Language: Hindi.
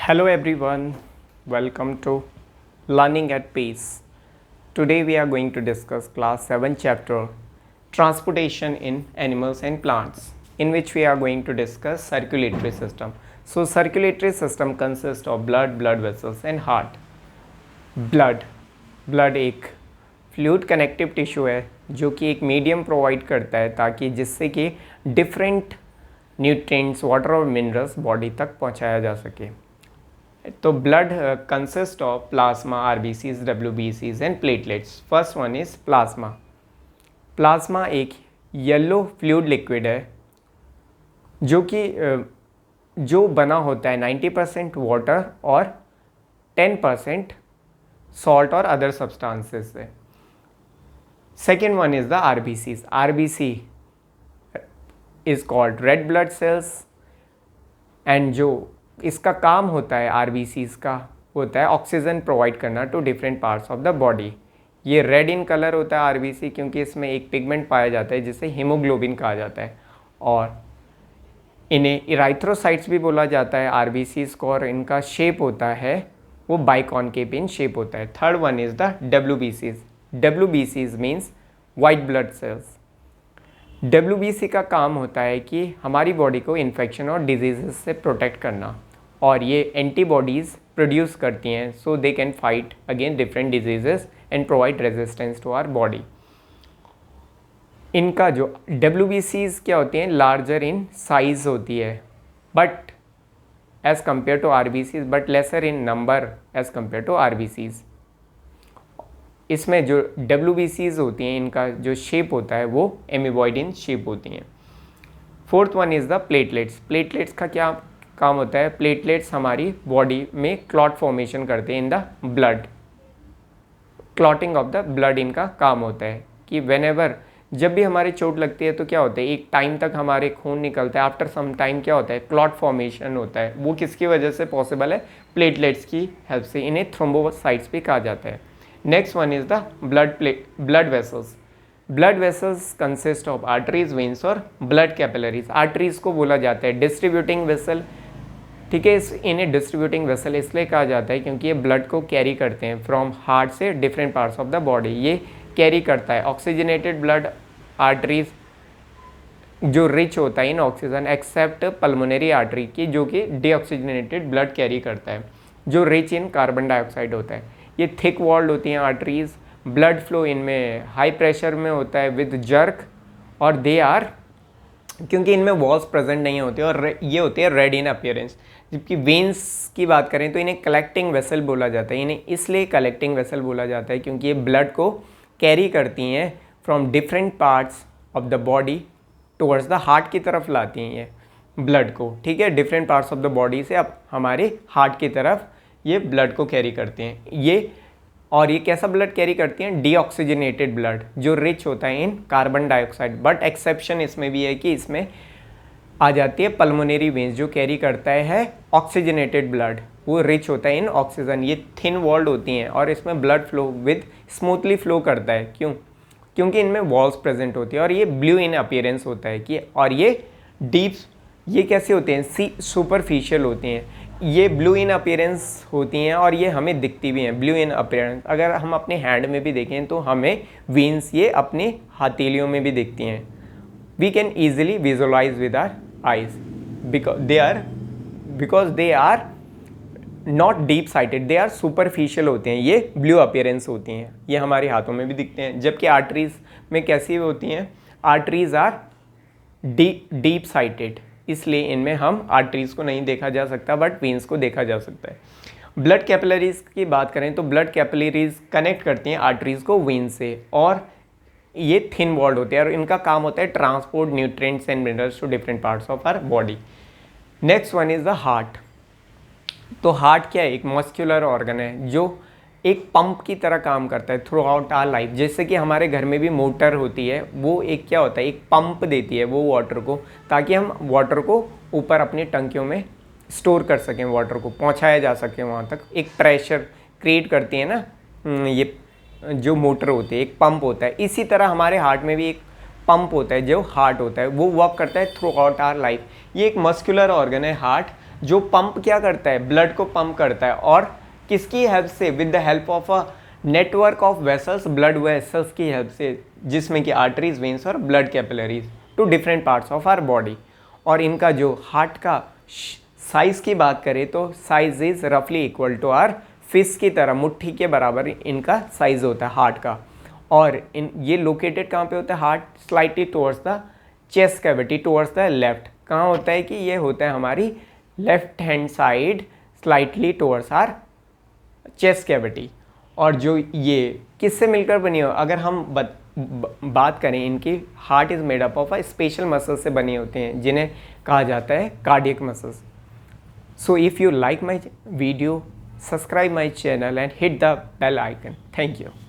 Hello everyone, welcome to Learning at Pace. Today we are going to discuss class 7 chapter Transportation in Animals and Plants, in which we are going to discuss circulatory system. So circulatory system consists of blood vessels and heart. Blood एक फ्लूइड कनेक्टिव टिश्यू है जो कि एक मीडियम प्रोवाइड करता है ताकि जिससे कि डिफरेंट न्यूट्रिएंट्स वाटर और मिनरल्स बॉडी तक पहुंचाया जा सके. तो blood consist of plasma, RBCs, डब्ल्यूबीसीज and platelets. First one is plasma. Plasma एक येलो फ्लूइड लिक्विड है जो बना होता है 90% वाटर और 10% सॉल्ट और अदर सब्सटेंसेस से. Second one is the RBCs. RBC is called red blood cells and जो इसका काम होता है आरबीसीज का होता है ऑक्सीजन प्रोवाइड करना to different parts of the body. ये रेड इन कलर होता है आरबीसी क्योंकि इसमें एक पिगमेंट पाया जाता है जिसे हीमोग्लोबिन कहा जाता है और इन्हें इराइथ्रोसाइट्स भी बोला जाता है आरबीसीज को और इनका शेप होता है वो बाइकॉनकेव इन शेप होता है. Third one is the डब्ल्यूबीसीज. डब्ल्यूबीसीज means white blood cells. WBC का काम होता है कि हमारी बॉडी को इन्फेक्शन और डिजीज़ से प्रोटेक्ट करना और ये एंटीबॉडीज़ प्रोड्यूस करती हैं so they can fight against different diseases and provide resistance to our body. इनका जो डब्ल्यूबीसीज क्या होती हैं लार्जर इन साइज होती है but as compared to RBCs but lesser in number as compared to RBCs. इसमें जो डब्ल्यूबीसीज होती हैं इनका जो शेप होता है वो एमीबॉइड इन शेप होती हैं. Fourth one is the platelets. Platelets का क्या काम होता है? प्लेटलेट्स हमारी बॉडी में क्लॉट फॉर्मेशन करते हैं in the blood. Clotting of the blood इनका काम होता है कि व्हेनेवर जब भी हमारे चोट लगती है तो क्या होता है एक टाइम तक हमारे खून निकलता है. आफ्टर सम टाइम क्या होता है क्लॉट फॉर्मेशन होता है. वो किसकी वजह से पॉसिबल है? प्लेटलेट्स की हेल्प से. इन्हें थ्रोम्बोसाइट्स भी कहा जाता है. Next one is the blood vessels. Blood vessels consist of arteries, veins और ब्लड कैपिलरीज. आर्टरीज को बोला जाता है डिस्ट्रीब्यूटिंग वेसल. ठीक है, इन्हें डिस्ट्रीब्यूटिंग वेसल इसलिए कहा जाता है क्योंकि ये ब्लड को कैरी करते हैं फ्रॉम हार्ट से different parts of the body. ये कैरी करता है ऑक्सीजनेटेड ब्लड. आर्टरीज जो रिच होता है इन ऑक्सीजन एक्सेप्ट पल्मोनरी आर्टरी की जो कि डीऑक्सीजनेटेड ब्लड कैरी करता है जो रिच इन कार्बन डाइऑक्साइड होता है. ये थिक वॉल्ड होती हैं आर्टरीज. ब्लड फ्लो इनमें हाई प्रेशर में होता है विद जर्क और दे आर क्योंकि इनमें वॉल्स प्रेजेंट नहीं होते और ये होते हैं रेड इन अपीयरेंस. जबकि वेन्स की बात करें तो इन्हें कलेक्टिंग वेसल बोला जाता है. इन्हें इसलिए कलेक्टिंग वेसल बोला जाता है क्योंकि ये ब्लड को कैरी करती हैं from different parts of the body towards the heart की तरफ लाती हैं ये ब्लड को. ठीक है, different parts of the body से अब हमारे हार्ट की तरफ ये ब्लड को कैरी करते हैं. ये कैसा ब्लड कैरी करती हैं? डीऑक्सीजनेटेड ब्लड जो रिच होता है इन कार्बन डाइऑक्साइड. बट एक्सेप्शन इसमें भी है कि इसमें आ जाती है पल्मोनरी वेन्स जो कैरी करता है ऑक्सीजनेटेड ब्लड. वो रिच होता है इन ऑक्सीजन. ये थिन वॉल्ड होती हैं और इसमें blood flow with smoothly flow करता है. क्योंकि इनमें वॉल्स प्रेजेंट होती है और ये ब्लू इन अपीयरेंस होता है कि और ये कैसे होते हैं? सुपरफिशियल होती हैं. ये ब्लू इन अपीयरेंस होती हैं और ये हमें दिखती भी हैं ब्लू इन अपीयरेंस. अगर हम अपने हैंड में भी देखें तो हमें वेन्स ये अपने हथेलियों में भी दिखती हैं. We can easily visualise with our eyes because they are not deep sited, they are superficial होते हैं. ये ब्लू अपीयरेंस होती हैं. ये हमारे हाथों में भी दिखते हैं. जबकि आर्टरीज में कैसी होती हैं? आर्टरीज आर डीप साइटेड, इसलिए इनमें हम आर्टरीज को नहीं देखा जा सकता बट वेन्स को देखा जा सकता है. ब्लड कैपिलरीज की बात करें तो ब्लड कैपिलरीज कनेक्ट करती हैं आर्टरीज को वेन से और ये थिन वॉल्ड होते हैं और इनका काम होता है transport nutrients and minerals to different parts of our body. Next one is the heart. तो हार्ट क्या है? एक मस्कुलर ऑर्गन है जो एक पंप की तरह काम करता है थ्रू आउट आवर लाइफ. जैसे कि हमारे घर में भी मोटर होती है, वो एक क्या होता है एक पंप देती है वो वाटर को ताकि हम वाटर को ऊपर अपनी टंकियों में स्टोर कर सकें, वाटर को पहुंचाया जा सके वहाँ तक. एक प्रेशर क्रिएट करती है ना ये जो मोटर होती है, एक पंप होता है. इसी तरह हमारे हार्ट में भी एक पंप होता है जो हार्ट होता है, वो वर्क करता है थ्रू आउट आवर लाइफ. ये एक मस्कुलर ऑर्गन है हार्ट जो पंप क्या करता है, ब्लड को पंप करता है, और किसकी हेल्प से, with the help of a network of vessels, blood vessels की हेल्प से, जिसमें कि आर्टरीज, वेन्स और blood capillaries to different parts of our body. और इनका जो हार्ट का साइज़ की बात करें तो साइज इज़ रफली इक्वल टू आवर फिस्ट की तरह, मुट्ठी के बराबर इनका साइज़ होता है हार्ट का। और ये लोकेटेड कहाँ पे होता है, heart slightly towards the chest cavity, towards the left. कहाँ होता है कि ये होता है हमारी left hand side, slightly towards our chest cavity. और जो ये किससे मिलकर बनी हो, अगर हम बात करें इनकी, heart is made up of a special muscles से बने होते हैं जिन्हें कहा जाता है cardiac muscles. So if you like my video, subscribe my channel and hit the bell icon. Thank you.